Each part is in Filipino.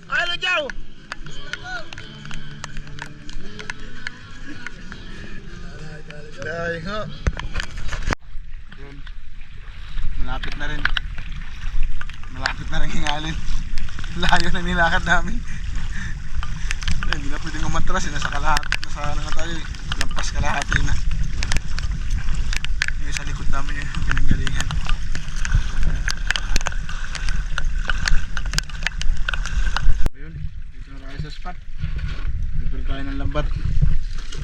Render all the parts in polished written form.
Ano, Jow? Dahil nga. Yun. Malapit na rin. Malapit na rin hingalin. Layo na nilakad namin. Hindi na pwedeng umatras. Nasa kalahati. Nasa ano na tayo. Lampas kalahati na. Yung sa likod namin yung pinanggalingan. Ayun. Dito na tayo sa spot. Prepare tayo ng lambat.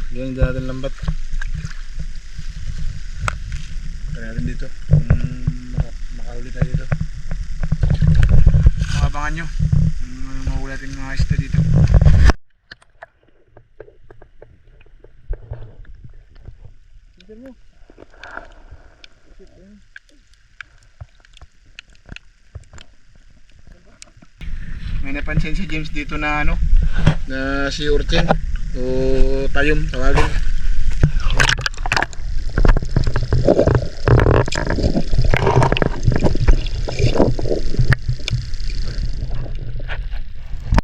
Ganyan dyan natin lambat. Kaya natin dito kung makahuli tayo dito. Makabangan nyo kung mahuli natin mga isda dito. Tignan mo. May napansin si James dito na ano, na si urchin o tayom tawagin.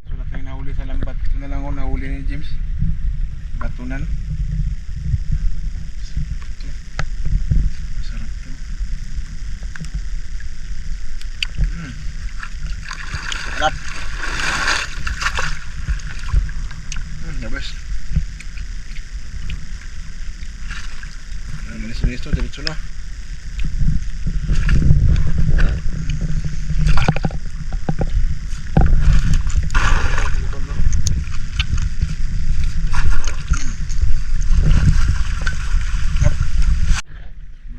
Wala tayong nahuli sa lambat. Ito na lang ako nahuli ni James. Batunan. Sarap to. Sarap. Labas. Linis to, diretso na.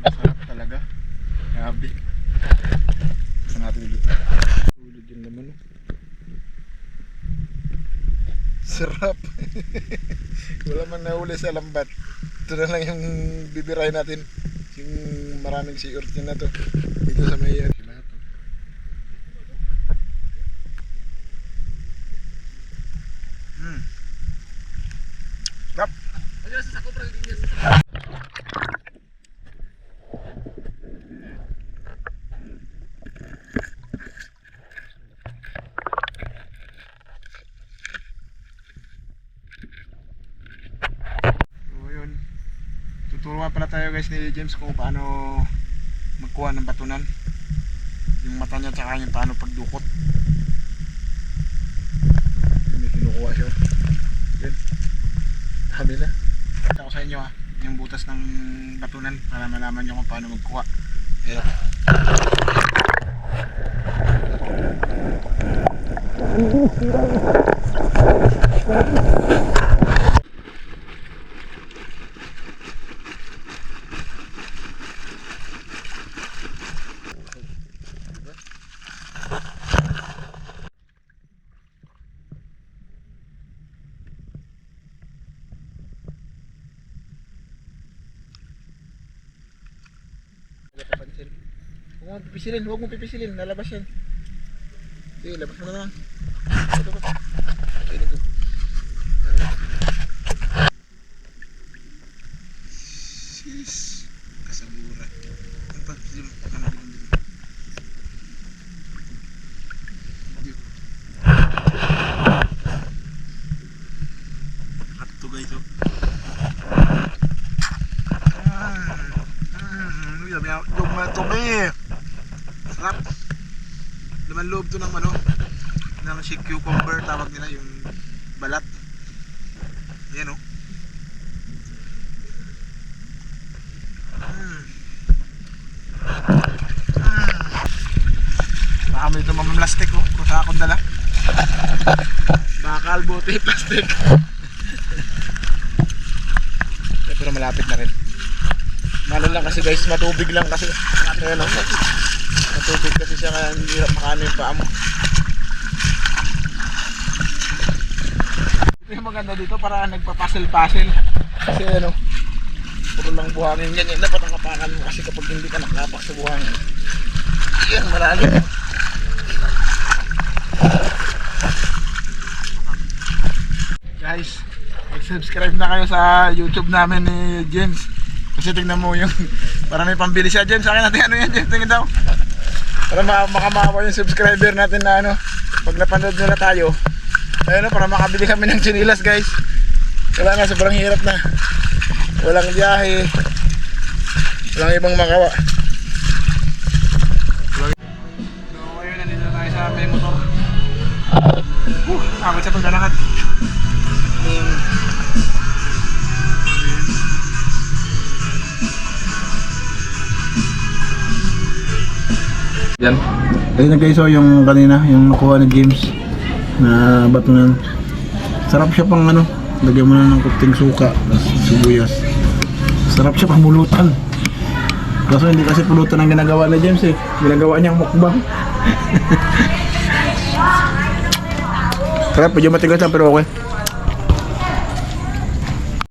Sarap talaga. Grabe. Saan natin ulit? Ulit yun naman. Sarap. Wala man nahuli sa lambat. Ito na lang yung bibiray natin. Yung maraming sea urchin na to. Dito sa may Sarap. Tuturuan pala tayo guys ni James kung paano magkuha ng batunan, yung mata niya tsaka yung paano pagdukot. May kinukuha siya. Yun, dami na. Ito ko sa inyo yung butas ng batunan para malaman nyo kung paano magkuha. Ayan. Huwag mong pipisilin, huwag mong pipisilin, lalabas yan. Sige, labas mo na lang. Ito ba? Ito ko. Sis, kasabura. Ano pa? Ano ba? Hato guys, oh. Yung matumi. Sarap. Laman loob to ng ano, ng si cucumber tawag nila, yung balat. Yan, oh. Baka may ito mamamlastik, oh. Kung sa akong dala. Bakal, buti, plastic. Pero malapit na rin. Malo lang kasi guys, matubig lang kasi. Ayan, oh. Matubig kasi siya, kaya hindi makano yung paa mo. Ito yung maganda dito, para nagpapasil-pasil. Kasi ano, puro lang buhangin yan. Dapat ang kapakan mo kasi kapag hindi ka nakapak sa buhangin. Yan, malalim. Guys, mag-subscribe na kayo sa YouTube namin ni James. Kasi tingnan mo yung, para may pambili siya. James, sa akin natin ano yan, James, tingin daw. Para makamawa yung subscriber natin na ano, pag napanood nila tayo, ayun na, para makabili kami ng chinilas guys. Wala nga, sobrang hirap na. Walang biyahe, walang ibang magawa. So ngayon, nandito na tayo sa may motor. Akit sa paglalakad. Yan. Ayun na guys, so yung kanina, yung nakuha ni James na batunan. Sarap siya pang ano, lagyan mo na ng kuting suka, tapos sibuyas. Sarap siya pang bulutan. Kaso hindi kasi pulutan ang ginagawa ni James eh. Ginagawa niyang mukbang. Sarap, medyo matigas lang pero okay.